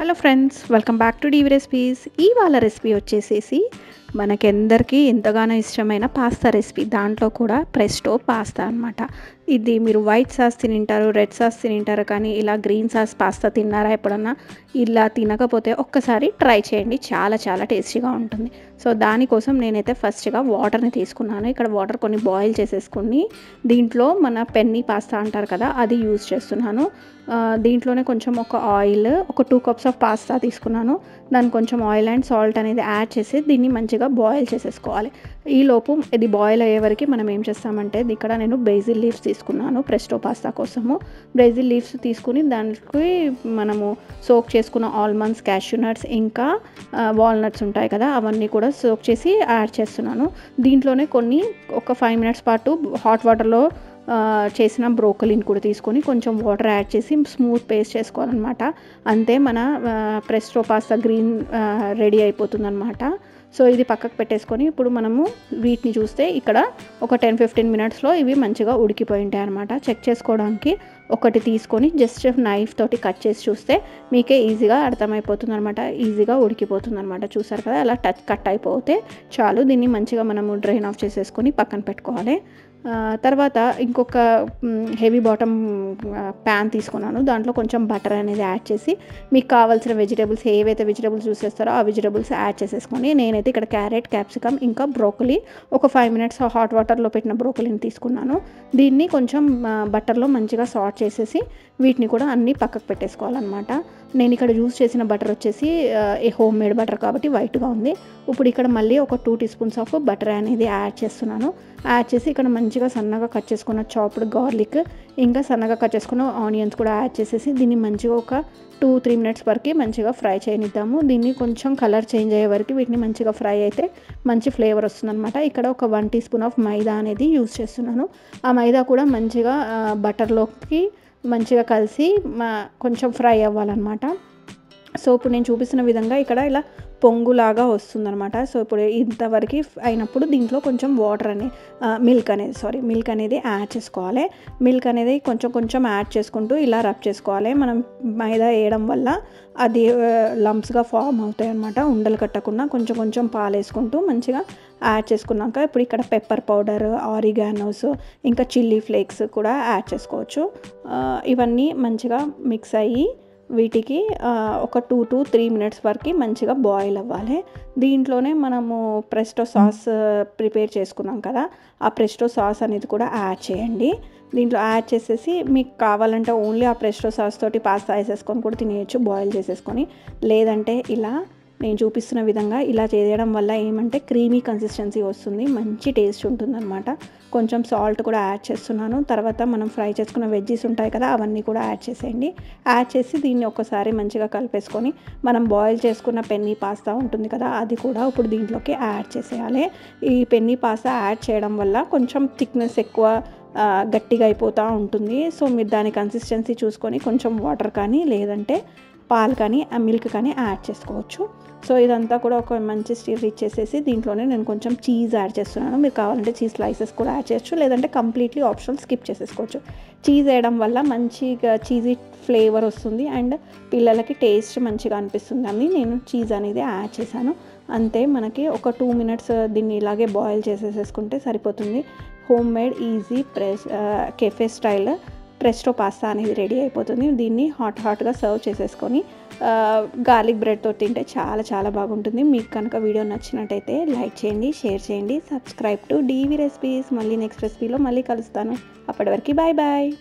Hello friends, welcome back to DV recipes. ఇవాళ recipe వచ్చేసేసి మనకెందరికీ ఎంతగానో ఇష్టమైన పాస్తా రెసిపీ. దాంట్లో కూడా ప్రెస్టో పాస్తా అనమాట. ఇది మీరు వైట్ సాస్ తినింటారు, రెడ్ సాస్ తినింటారు, కానీ ఇలా గ్రీన్ సాస్ పాస్తా తిన్నారా ఎప్పుడన్నా? ఇలా తినకపోతే ఒక్కసారి ట్రై చేయండి, చాలా చాలా టేస్టీగా ఉంటుంది. సో దానికోసం నేనైతే ఫస్ట్గా వాటర్ని తీసుకున్నాను. ఇక్కడ వాటర్ కొన్ని బాయిల్ చేసేసుకుని దీంట్లో మన పెన్నీ పాస్తా అంటారు కదా, అది యూజ్ చేస్తున్నాను. దీంట్లోనే కొంచెం ఒక ఆయిల్, ఒక 2 కప్స్ ఆఫ్ పాస్తా తీసుకున్నాను. దానికి కొంచెం ఆయిల్ అండ్ సాల్ట్ అనేది యాడ్ చేసి దీన్ని మంచిగా బాయిల్ చేసేసుకోవాలి. ఈలోపు ఇది బాయిల్ అయ్యే వరకు మనం ఏం చేస్తామంటే, ఇక్కడ నేను బేసిల్ లీవ్స్ తీసుకున్నాను ప్రెస్టో పాస్తా కోసము. బేసిల్ లీవ్స్ తీసుకుని దానికి మనము సోక్ చేసుకున్న ఆల్మండ్స్, క్యాష్యూ నట్స్, ఇంకా వాల్నట్స్ ఉంటాయి కదా, అవన్నీ కూడా సోక్ చేసి యాడ్ చేస్తున్నాను. దీంట్లోనే ఒక 5 మినిట్స్ పాటు హాట్ వాటర్లో చేసిన బ్రోకలీని కూడా తీసుకొని కొంచెం వాటర్ యాడ్ చేసి స్మూత్ పేస్ట్ చేసుకోవాలన్నమాట. అంతే మన ప్రెస్టో పాస్తా గ్రీన్ రెడీ అయిపోతుందన్నమాట. సో ఇది పక్కకు పెట్టేసుకొని ఇప్పుడు మనము వీటిని చూస్తే ఇక్కడ ఒక 10-15 మినిట్స్లో ఇవి మంచిగా ఉడికిపోయి ఉంటాయి అనమాట. చెక్ చేసుకోవడానికి ఒకటి తీసుకొని జస్ట్ నైఫ్ తోటి కట్ చేసి చూస్తే మీకే ఈజీగా అర్థమైపోతుంది అనమాట. ఈజీగా ఉడికిపోతుంది అనమాట. చూసారు కదా, అలా కట్ అయిపోతే చాలు. దీన్ని మంచిగా మనము డ్రైన్ ఆఫ్ చేసేసుకొని పక్కన పెట్టుకోవాలి. తర్వాత ఇంకొక హెవీ బాటమ్ ప్యాన్ తీసుకున్నాను. దాంట్లో కొంచెం బటర్ అనేది యాడ్ చేసి మీకు కావాల్సిన వెజిటేబుల్స్, ఏవైతే వెజిటేబుల్స్ యూస్ చేస్తారో ఆ వెజిటేబుల్స్ యాడ్ చేసేసుకొని, నేనైతే ఇక్కడ క్యారెట్, క్యాప్సికమ్, ఇంకా బ్రోకలీ ఒక 5 మినిట్స్ హాట్ వాటర్లో పెట్టిన బ్రోకలీని తీసుకున్నాను. దీన్ని కొంచెం బటర్లో మంచిగా సాట్ చేసేసి వీటిని కూడా అన్నీ పక్కకు పెట్టేసుకోవాలన్నమాట. నేను ఇక్కడ యూస్ చేసిన బటర్ వచ్చేసి హోమ్ మేడ్ బటర్ కాబట్టి వైట్గా ఉంది. ఇప్పుడు ఇక్కడ మళ్ళీ ఒక 2 టీ స్పూన్స్ ఆఫ్ బటర్ అనేది యాడ్ చేస్తున్నాను. యాడ్ చేసి ఇక్కడ మంచిగా సన్నగా కట్ చేసుకున్న చాప్డ్ గార్లిక్, ఇంకా సన్నగా కట్ చేసుకున్న ఆనియన్స్ కూడా యాడ్ చేసేసి దీన్ని మంచిగా ఒక 2-3 మినిట్స్ వరకు మంచిగా ఫ్రై చేయనిద్దాము. దీన్ని కొంచెం కలర్ చేంజ్ అయ్యే వరకు వీటిని మంచిగా ఫ్రై అయితే మంచి ఫ్లేవర్ వస్తుందన్నమాట. ఇక్కడ ఒక 1 టీ స్పూన్ ఆఫ్ మైదా అనేది యూస్ చేస్తున్నాను. ఆ మైదా కూడా మంచిగా బటర్లోకి మంచిగా కలిసి కొంచెం ఫ్రై అవ్వాలన్నమాట. సో ఇప్పుడు నేను చూపిస్తున్న విధంగా ఇక్కడ ఇలా పొంగులాగా వస్తుందన్నమాట. సో ఇప్పుడు ఇంతవరకు అయినప్పుడు దీంట్లో కొంచెం మిల్క్ అనేది యాడ్ చేసుకోవాలి. మిల్క్ అనేది కొంచెం యాడ్ చేసుకుంటూ ఇలా రబ్ చేసుకోవాలి. మనం మైదా వేయడం వల్ల అది లంప్స్గా ఫామ్ అవుతాయి అన్నమాట. ఉండలు కట్టకుండా కొంచెం పాలు వేసుకుంటూ మంచిగా యాడ్ చేసుకున్నాక ఇప్పుడు ఇక్కడ పెప్పర్ పౌడర్, ఆరిగానోస్, ఇంకా చిల్లీ ఫ్లేక్స్ కూడా యాడ్ చేసుకోవచ్చు. ఇవన్నీ మంచిగా మిక్స్ అయ్యి వీటికి ఒక 2-3 మినిట్స్ వరకు మంచిగా బాయిల్ అవ్వాలి. దీంట్లోనే మనము ప్రెస్టో సాస్ ప్రిపేర్ చేసుకున్నాం కదా, ఆ ప్రెస్టో సాస్ అనేది కూడా యాడ్ చేయండి. దీంట్లో యాడ్ చేసేసి మీకు కావాలంటే ఓన్లీ ఆ ప్రెస్టో సాస్ తోటి పాస్తా వేసేసుకొని కూడా తినేయచ్చు, బాయిల్ చేసేసుకొని. లేదంటే ఇలా నేను చూపిస్తున్న విధంగా ఇలా చేయడం వల్ల ఏమంటే క్రీమీ కన్సిస్టెన్సీ వస్తుంది, మంచి టేస్ట్ ఉంటుందన్నమాట. కొంచెం సాల్ట్ కూడా యాడ్ చేస్తున్నాను. తర్వాత మనం ఫ్రై చేసుకున్న వెజ్జీస్ ఉంటాయి కదా, అవన్నీ కూడా యాడ్ చేసేయండి. యాడ్ చేసి దీన్ని ఒకసారి మంచిగా కలిపేసుకొని మనం బాయిల్ చేసుకున్న పెన్నీ పాస్తా ఉంటుంది కదా, అది కూడా ఇప్పుడు దీంట్లోకి యాడ్ చేసేయాలి. ఈ పెన్నీ పాస్తా యాడ్ చేయడం వల్ల కొంచెం థిక్నెస్ ఎక్కువ గట్టిగా అయిపోతూ ఉంటుంది. సో మీరు దాని కన్సిస్టెన్సీ చూసుకొని కొంచెం వాటర్ కానీ లేదంటే పాలు కానీ మిల్క్ కానీ యాడ్ చేసుకోవచ్చు. సో ఇదంతా కూడా ఒక మంచి స్టిర్ ఇచ్చేసేసి దీంట్లోనే నేను కొంచెం చీజ్ యాడ్ చేస్తున్నాను. మీరు కావాలంటే చీజ్ స్లైసెస్ కూడా యాడ్ చేయొచ్చు, లేదంటే కంప్లీట్లీ ఆప్షనల్ స్కిప్ చేసేసుకోవచ్చు. చీజ్ వేయడం వల్ల మంచిగా చీజీ ఫ్లేవర్ వస్తుంది అండ్ పిల్లలకి టేస్ట్ మంచిగా అనిపిస్తుంది అని నేను చీజ్ అనేది యాడ్ చేశాను. అంతే, మనకి ఒక 2 మినిట్స్ దీన్ని ఇలాగే బాయిల్ చేసేసుకుంటే సరిపోతుంది. Home made easy cafe style ప్రెస్టో pasta అనేది రెడీ అయిపోతుంది. దీన్ని హాట్గా సర్వ్ చేసేసుకొని గార్లిక్ బ్రెడ్తో తింటే చాలా చాలా బాగుంటుంది. మీకు కనుక వీడియో నచ్చినట్టయితే లైక్ చేయండి, షేర్ చేయండి, సబ్స్క్రైబ్ టు డీవీ రెసిపీస్. మళ్ళీ నెక్స్ట్ రెసిపీలో మళ్ళీ కలుస్తాను. అప్పటి వరకు బాయ్.